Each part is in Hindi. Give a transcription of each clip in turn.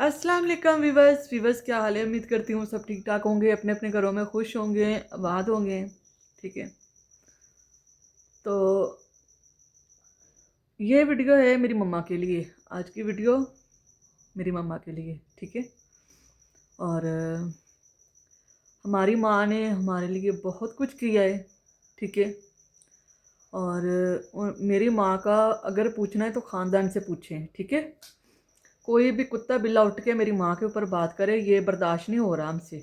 अस्सलाम वालेकुम वीवर्स क्या हाल है। उम्मीद करती हूँ सब ठीक ठाक होंगे, अपने अपने घरों में खुश होंगे, आबाद होंगे। ठीक है, तो ये वीडियो है मेरी मम्मा के लिए। आज की वीडियो मेरी मम्मा के लिए, ठीक है। और हमारी माँ ने हमारे लिए बहुत कुछ किया है, ठीक है। और मेरी माँ का अगर पूछना है तो ख़ानदान से पूछें, ठीक है। कोई भी कुत्ता बिल्ला उठ के मेरी माँ के ऊपर बात करे, ये बर्दाश्त नहीं हो रहा हमसे,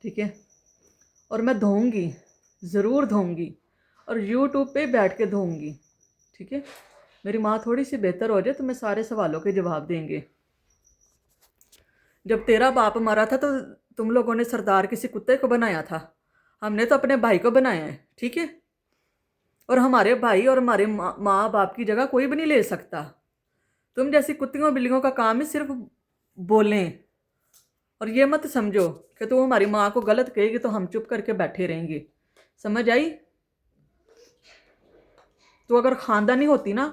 ठीक है। और मैं धोऊंगी, ज़रूर धोऊंगी, और यूट्यूब पे बैठ के धोऊंगी, ठीक है। मेरी माँ थोड़ी सी बेहतर हो जाए तो मैं सारे सवालों के जवाब देंगे। जब तेरा बाप मरा था तो तुम लोगों ने सरदार किसी कुत्ते को बनाया था, हमने तो अपने भाई को बनाया है, ठीक है। और हमारे भाई और हमारे माँ बाप की जगह कोई भी नहीं ले सकता। तुम जैसी कुत्तियों बिल्लियों का काम है सिर्फ बोलें, और ये मत समझो कि तू हमारी माँ को गलत कहेगी तो हम चुप करके बैठे रहेंगे। समझ आई? तो अगर ख़ानदानी होती ना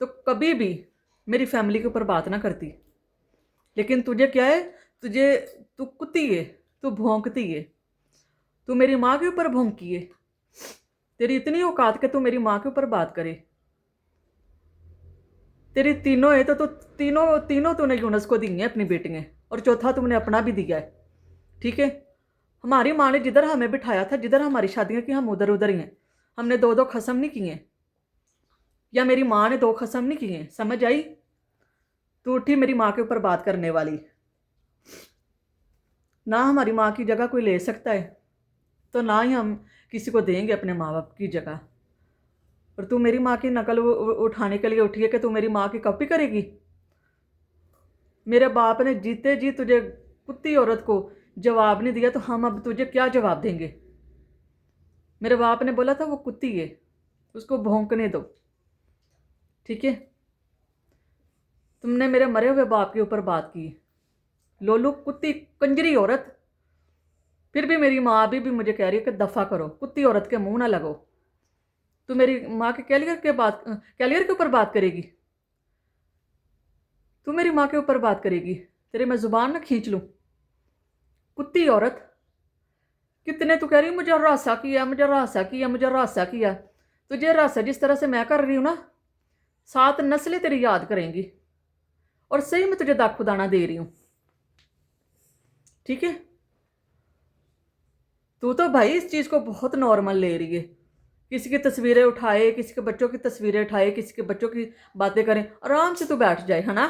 तो कभी भी मेरी फैमिली के ऊपर बात ना करती। लेकिन तुझे क्या है, तू कुत्ती है, तू भौंकती है, तू मेरी माँ के ऊपर भौंकी है। तेरी इतनी औकात के तू मेरी माँ के ऊपर बात करे। तेरी तीनों है तो तीनों तीनों तूने यूनस को दी है अपनी बेटियाँ, और चौथा तुमने अपना भी दिया है, ठीक है। हमारी माँ ने जिधर हमें बिठाया था, जिधर हमारी शादियाँ की, हम उधर उधर ही हैं। हमने दो दो खसम नहीं किए, या मेरी माँ ने दो खसम नहीं किए। समझ आई? तू उठी मेरी माँ के ऊपर बात करने वाली। ना हमारी माँ की जगह कोई ले सकता है, तो ना ही हम किसी को देंगे अपने माँ बाप की जगह। और तू मेरी माँ की नकल उठाने के लिए उठी है कि तू मेरी माँ की कॉपी करेगी। मेरे बाप ने जीते जी तुझे कुत्ती औरत को जवाब नहीं दिया, तो हम अब तुझे क्या जवाब देंगे? मेरे बाप ने बोला था वो कुत्ती है, उसको भौंकने दो, ठीक है। तुमने मेरे मरे हुए बाप के ऊपर बात की, लोलू कुत्ती कंजरी औरत। फिर भी मेरी माँ अभी भी मुझे कह रही है कि दफ़ा करो, कुत्ती औरत के मुंह ना लगो। तू मेरी माँ के कैलियर के ऊपर बात करेगी? तू मेरी माँ के ऊपर बात करेगी? तेरे मैं ज़ुबान ना खींच लूँ, कुत्ती औरत। कितने तू कह रही मुझे रासा किया, मुझे रासा किया, मुझे रासा किया। तुझे रासा जिस तरह से मैं कर रही हूँ ना, 7 नस्लें तेरी याद करेंगी। और सही में तुझे दाखुदाना दे रही हूँ, ठीक है। तू तो भाई इस चीज़ को बहुत नॉर्मल ले रही है। किसी की तस्वीरें उठाए, किसी के बच्चों की तस्वीरें उठाए, किसी के बच्चों की बातें करें, आराम से तू बैठ जाए, है ना।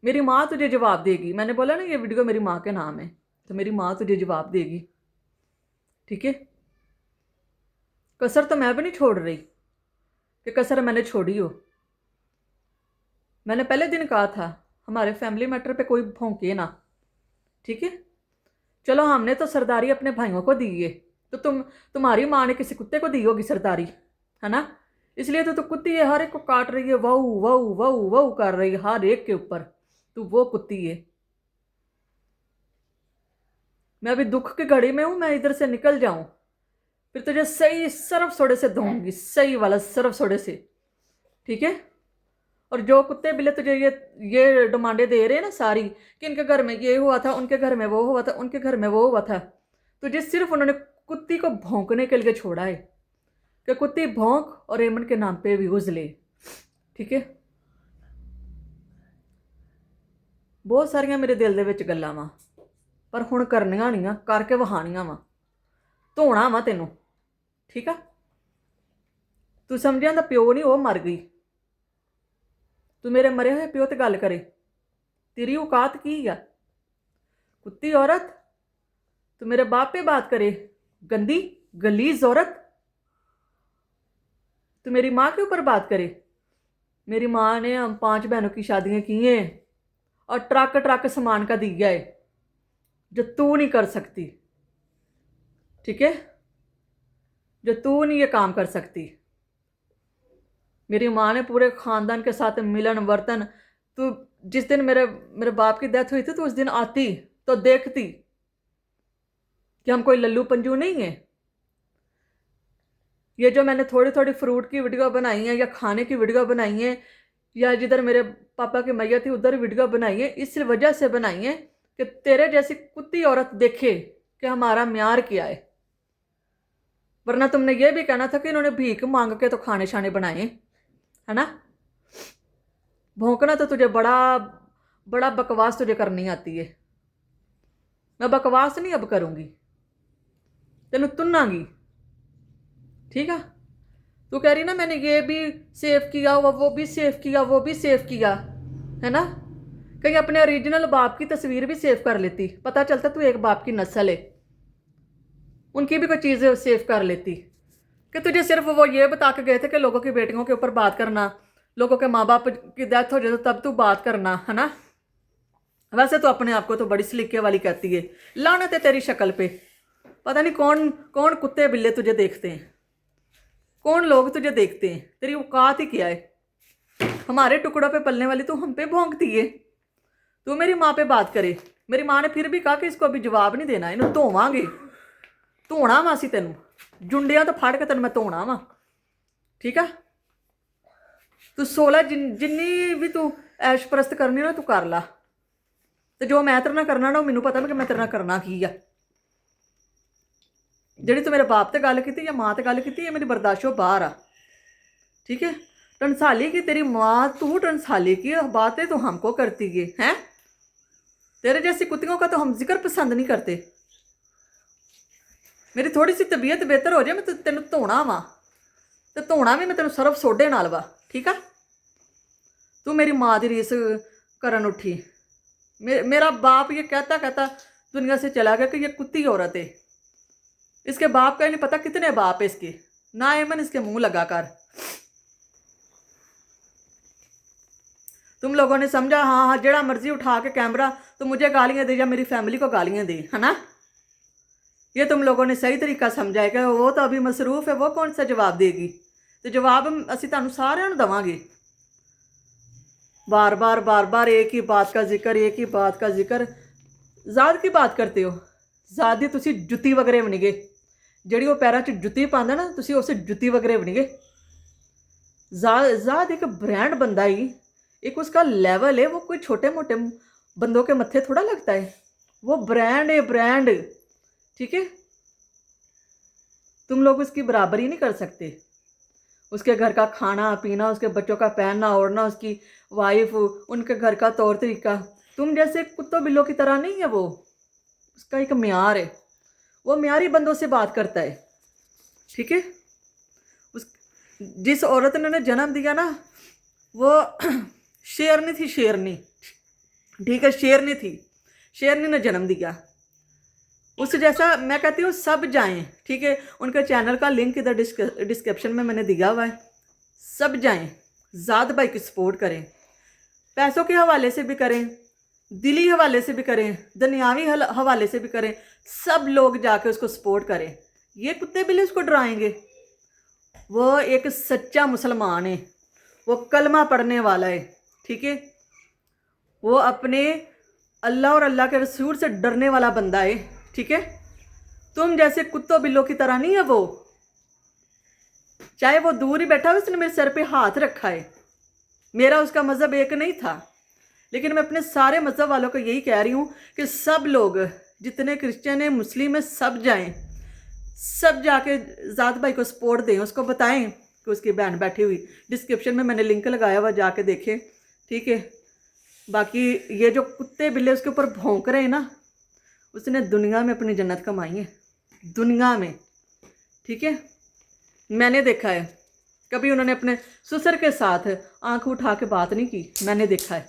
मेरी माँ तुझे जवाब देगी। मैंने बोला ना ये वीडियो मेरी माँ के नाम है, तो मेरी माँ तुझे जवाब देगी, ठीक है। कसर तो मैं भी नहीं छोड़ रही कि कसर मैंने छोड़ी हो। मैंने पहले दिन कहा था हमारे फैमिली मैटर पे कोई भौंके ना, ठीक है। चलो हमने तो सरदारी अपने भाइयों को दी है, तो तुम्हारी माँ ने किसी कुत्ते को दी होगी सरदारी, है ना। इसलिए तो कुत्ती है, हर एक को काट रही है, वाऊ वाऊ वाऊ वाऊ कर रही है हर एक के ऊपर। तू वो कुत्ती है। मैं अभी दुख की घड़ी में हूं, मैं इधर से निकल जाऊं फिर तुझे सही सरफ सोडे से धोऊंगी, सही वाला सरफ सोडे से, ठीक है। और जो कुत्ते बिल्ले तुझे ये डिमांडें दे रहे हैं ना सारी, कि इनके घर में ये हुआ था, उनके घर में वो हुआ था, उनके घर में वो हुआ था, तुझे सिर्फ उन्होंने कुत्ती को भौंकने के लिए छोड़ा है कि कुत्ती भौंक और एमन के नाम पे व्यूज ले, ठीक है। बहुत सारिया मेरे दिल दे विच गल्लां वा, पर हुण करनियां नहीं, करके वहानियां वा, धोना वा तेनों, ठीक है। तू समझिया दा प्यो नहीं, वो मर गई। तू मेरे मरे हुए प्यो ते गल करे, तेरी औकात की है? कुत्ती औरत, तू मेरे बाप पे बात करे, गंदी गलीज औरत। तू मेरी माँ के ऊपर बात करे। मेरी माँ ने हम 5 बहनों की शादियां की हैं, और ट्रक ट्रक सामान का दिया है जो तू नहीं कर सकती, ठीक है। जो तू नहीं ये काम कर सकती। मेरी माँ ने पूरे ख़ानदान के साथ मिलन वर्तन। तू जिस दिन मेरे मेरे बाप की डेथ हुई थी, तो उस दिन आती तो देखती कि हम कोई लल्लू पंजू नहीं है। ये जो मैंने थोड़ी थोड़ी फ्रूट की वीडियो बनाई है या खाने की वीडियो बनाई है, या जिधर मेरे पापा की मैया थी उधर वीडियो बनाई है, इस वजह से बनाई है कि तेरे जैसी कुत्ती औरत देखे कि हमारा म्यार क्या है। वरना तुमने ये भी कहना था कि इन्होंने भीख मांग के तो खाने शाने बनाए, है ना। भौंकना तो तुझे बड़ा बड़ा बकवास तुझे करनी आती है। मैं बकवास नहीं अब करूंगी, तेन तुन्नागी, ठीक है। तू कह रही ना मैंने ये भी सेव किया, वो भी सेव किया, वो भी सेव किया, है ना। कहीं अपने ओरिजिनल बाप की तस्वीर भी सेव कर लेती, पता चलता तू एक बाप की नस्ल है, उनकी भी कोई चीज़ सेव कर लेती। कि तुझे सिर्फ वो ये बता के गए थे कि लोगों की बेटियों के ऊपर बात करना, लोगों के माँ बाप की डेथ हो जाए तो तब तू बात करना, है ना। वैसे तो अपने आप को तो बड़ी सलीके वाली कहती है। लानत है तेरी शक्ल पे। पता नहीं कौन कौन कुत्ते बिल्ले तुझे देखते हैं, कौन लोग तुझे देखते हैं, तेरी औकात ही क्या है। हमारे टुकड़ों पे पलने वाली तू हम पे भौंकती है। तू मेरी माँ पे बात करे, मेरी माँ ने फिर भी कहा कि इसको अभी जवाब नहीं देना, इन्हों धोवांगे, धोना वा सी तेन, जुंडियां तो फाड़ के तेन मैं धोना वा, ठीक है। तू 16 जिन्नी भी तू ऐश परस्त करनी ना तू कर ला, तो जो मैं तेरे नाल करना ना मैनू पता कि मैं तेरे नाल करना की आ। जिहड़ी तू मेरे बाप ते गल की या माँ ते गल की, मेरी बर्दाश्तों बाहर आ, ठीक है। टंसाली की तेरी माँ, तू टंसाली की बातें तो हमको करती है, हैं। तेरे जैसी कुत्तियों का तो हम जिक्र पसंद नहीं करते। मेरी थोड़ी सी तबीयत बेहतर हो जाए मैं तेन धोना वा, तो धोना भी मैं तेन सर्फ सोडे नाल वा, ठीक है। तू मेरी माँ की रीस करन उठी। मेरा बाप ये कहता कहता दुनिया से चला गया कि ये कुत्ती औरत है। इसके बाप का ही नहीं पता कितने बाप है इसके, ना एमन इसके मुंह लगा कर। तुम लोगों ने समझा हाँ हाँ जड़ा मर्जी उठा के कैमरा तो मुझे गालियाँ दे या मेरी फैमिली को गालियाँ दे, है ना। ये तुम लोगों ने सही तरीका समझा है कि वो तो अभी मसरूफ है, वो कौन सा जवाब देगी। तो जवाब असी तुहानू सारिਆਂ ਨੂੰ देवांगे। बार बार बार बार एक ही बात का जिक्र, एक ही बात का जिक्र। ज़ात की बात करते हो, ज़ात दी तुसी जुत्ती वगैरह बनी गए, जिहड़ी वो पैरों च जुत्ती पांदा ना तुसी उस जुत्ती वगैरह बनी गए। ज़ात एक ब्रांड बंदा ही, एक उसका लेवल है, वो कोई छोटे मोटे बंदों के मत्थे थोड़ा लगता है। वो ब्रांड है, ब्रांड, ठीक है। तुम लोग उसकी बराबरी नहीं कर सकते। उसके घर का खाना पीना, उसके बच्चों का पहनना ओढ़ना, उसकी वाइफ, उनके घर का तौर तरीका तुम जैसे कुत्तों बिल्लों की तरह नहीं है। वो उसका एक म्यार है, वो म्यारी बंदों से बात करता है, ठीक है। उस जिस औरत ने जन्म दिया ना वो शेरनी थी, शेरनी, ठीक है, शेरनी थी, शेरनी ने जन्म दिया। उस जैसा मैं कहती हूँ सब जाएं, ठीक है। उनके चैनल का लिंक इधर डिस्क्रिप्शन में मैंने दिया हुआ है। सब जाएं, ज़ात भाई की सपोर्ट करें, पैसों के हवाले से भी करें, दिली हवाले से भी करें, दुनियावी हवाले से भी करें। सब लोग जाके उसको सपोर्ट करें। ये कुत्ते बिल्ली उसको डराएंगे। वो एक सच्चा मुसलमान है, वो कलमा पढ़ने वाला है, ठीक है। वो अपने अल्लाह और अल्लाह के रसूल से डरने वाला बंदा है, ठीक है। तुम जैसे कुत्तों बिल्लों की तरह नहीं है वो। चाहे वो दूर ही बैठा हो, उसने मेरे सर पे हाथ रखा है। मेरा उसका मज़हब एक नहीं था, लेकिन मैं अपने सारे मज़हब वालों को यही कह रही हूँ कि सब लोग, जितने क्रिश्चियन हैं, मुस्लिम हैं, सब जाएं, सब जाके ज़ात भाई को सपोर्ट दें। उसको बताएं कि उसकी बहन बैठी हुई, डिस्क्रिप्शन में मैंने लिंक लगाया हुआ, जाके देखें, ठीक है। बाकी ये जो कुत्ते बिल्ले उसके ऊपर भौंक रहे हैं ना, उसने दुनिया में अपनी जन्नत कमाई है, दुनिया में, ठीक है। मैंने देखा है, कभी उन्होंने अपने ससुर के साथ आंख उठा के बात नहीं की। मैंने देखा है,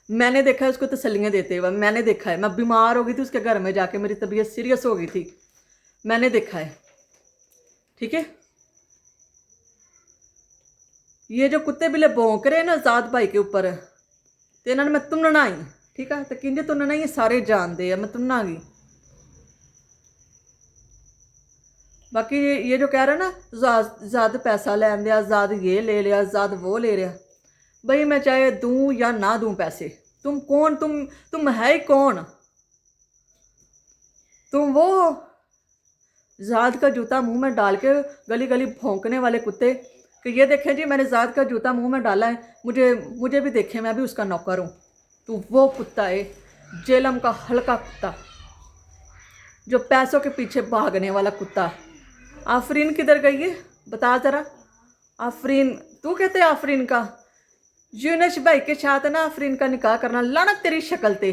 मैंने देखा है उसको तसल्लियाँ देते हुए। मैंने देखा है, मैं बीमार हो गई थी उसके घर में जाके, मेरी तबीयत सीरियस हो गई थी, मैंने देखा है, ठीक है। ये जो कुत्ते बिल्ले भौंक रहे हैं ना ज़ात भाई के ऊपर, तो इन्होंने मैं तुनना ही, ठीक है। तो किंजे तुनना ही सारे जानते हैं, मैं तुनना गई। बाकी ये जो कह रहे हैं ना ज़्यादा पैसा ले लिया, ज़्यादा ये ले लिया, ज़्यादा वो ले लिया, भाई मैं चाहे दूँ या ना दूँ पैसे, तुम कौन, तुम है ही कौन। तुम वो ज़ात का जूता मुंह में डाल के गली गली भौंकने वाले कुत्ते, कि ये देखें जी मैंने ज़ात का जूता मुंह में डाला है, मुझे भी देखें, मैं भी उसका नौकर हूँ। तू वो कुत्ता है, जेलम का हल्का कुत्ता, जो पैसों के पीछे भागने वाला कुत्ता। आफरीन किधर गई है, बता ज़रा। आफरीन, तू कहते आफरीन का, यूनस भाई के साथ ना आफरीन का निकाह करना, लानत तेरी शक्ल ते,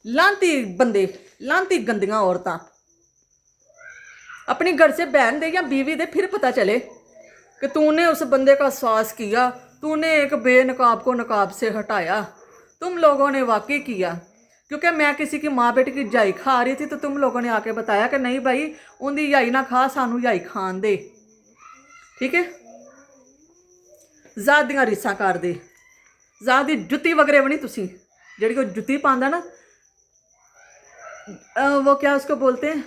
लानती बंदे, लानती गंदियां औरतां। अपनी घर से बहन दे या बीवी दे, फिर पता चले कि तूने उस बंदे का सास किया, तूने एक बेनकाब को नकाब से हटाया। तुम लोगों ने वाकई किया, क्योंकि मैं किसी की माँ बेटी की जाई खा रही थी तो तुम लोगों ने आके बताया कि नहीं भाई उनकी याई ना खा, सानू याई खान दे। ठीक है, ज़ात दियां रीसां कर दे, ज़ात दी जुत्ती वगैरह बनी तुसी, जेड़ी कोई जुत्ती पांदा ना, वो क्या उसको बोलते हैं,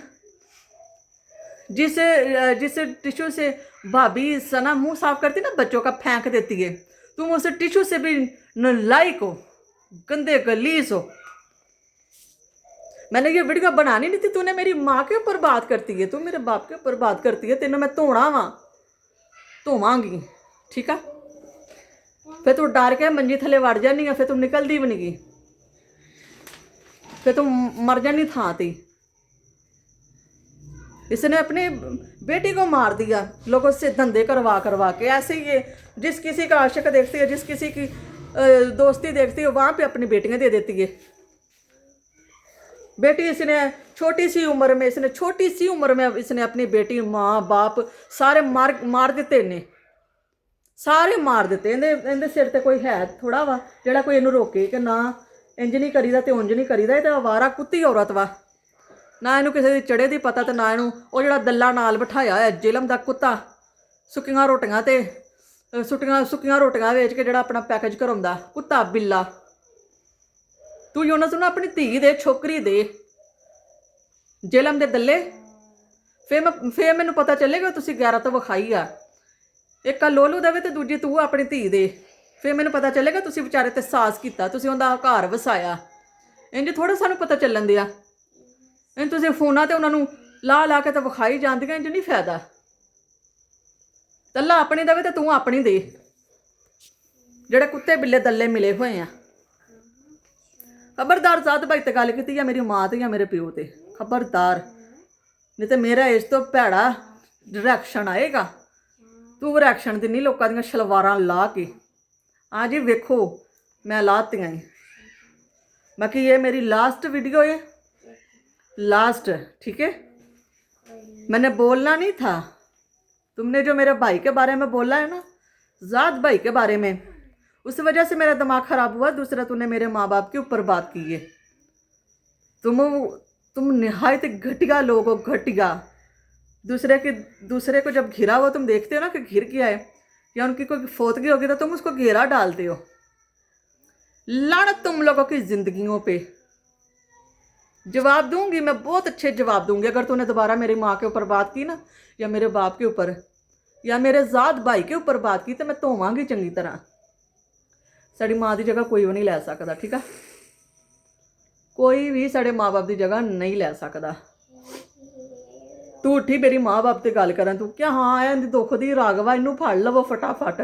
जिसे टिश्यू से भाभी सना मुंह साफ करती ना, बच्चों का फेंक देती है, तुम उसे टिश्यू से भी नालायक हो, गंदे गलीस हो। मैंने ये वीडियो बनानी नहीं थी, तूने मेरी माँ के ऊपर बात करती है, तू मेरे बाप के ऊपर बात करती है, तेनों मैं धोना वा, धोवांगी। ठीक है, फिर तू डर के मंजी थले वड़ जानी है, फिर तू निकलती भी नहीं, फिर तू मर जानी थां ती। इसने अपनी बेटी को मार दिया लोगों से धंधे करवा करवा के। ऐसे ही ये जिस किसी का आशिक देखती है, जिस किसी की दोस्ती देखती है, वहाँ पे अपनी बेटियां दे देती है। बेटी इसने छोटी सी उम्र में इसने अपनी बेटी, माँ बाप सारे मार दिते, इन्हें सारे मार दिते। इहदे सिर ते कोई है थोड़ा वा जेड़ा कोई इनू रोके कि ना इंज नहीं करीदा ते उंज नहीं करीदा, ये तो आवारा कुत्ती औरत वा। ना इनू किसी चढ़े दी पता, तो ना इनू वो जेड़ा दल्ला नाल बिठाया है जिलम दा कुत्ता, सुक्कियां रोटियां ते सुक्कियां रोटियां वेच के जेड़ा अपना पैकेज करवांदा कुत्ता बिल्ला। तू यूनस नूं अपनी धी दे, छोकरी दे, जेलम दे दल्ले, फिर मैनू पता चलेगा तुसी गैरत विखाई आ। एक लोलू देवे ते दूजी तू अपनी धी दे, फिर मैनू पता चलेगा तुसी बेचारे ते सास किया, तुसी उनका घर वसाया। इंज थोड़ा सानू पता चलन दिया, इन तुसी फोना ते उन्होंने ला के तो विखाई जांदियां, इंज नहीं फायदा। दल्ला अपनी देवे ते तू अपनी दे, जेड़े कुत्ते बिल्ले दल्ले मिले हुए हैं। खबरदार ज़ात भाई ते गल की या मेरी माँ ते या मेरे प्यो ते, खबरदार, नहीं तो मेरा इस तो भैड़ा रिएक्शन आएगा। तू रिएक्शन दिनी लोगों दियां शलवारां ला के। हाँ जी वेखो मैं लातियां ही। बाकी ये मेरी लास्ट वीडियो है, लास्ट। ठीक है, मैंने बोलना नहीं था, तुमने जो मेरे भाई के बारे में बोला है ना, ज़ात भाई के बारे में, उस वजह से मेरा दिमाग ख़राब हुआ। दूसरा तूने मेरे माँ बाप के ऊपर बात की है। तुम निहायत घटिया लोग हो, घटिया। दूसरे को जब घिरा हुआ तुम देखते हो ना कि घिर गया है या उनकी कोई फोतगी होगी तो तुम उसको घेरा डालते हो। लानत तुम लोगों की जिंदगियों पे। जवाब दूंगी मैं, बहुत अच्छे जवाब दूंगी अगर तूने दोबारा मेरी माँ के ऊपर बात की ना, या मेरे बाप के ऊपर, या मेरे ज़ात भाई के ऊपर बात की, तो मैं धोवांगी चंगी तरह। साड़ी माँ की जगह कोई भी नहीं लै सकता। ठीक है, कोई भी साढ़े माँ बाप की जगह नहीं लै सकता। तू उठी मेरी माँ बाप से गल कर, तू क्या हाँ है दुख दी रागवा, इनू फड़ लवो फटाफट।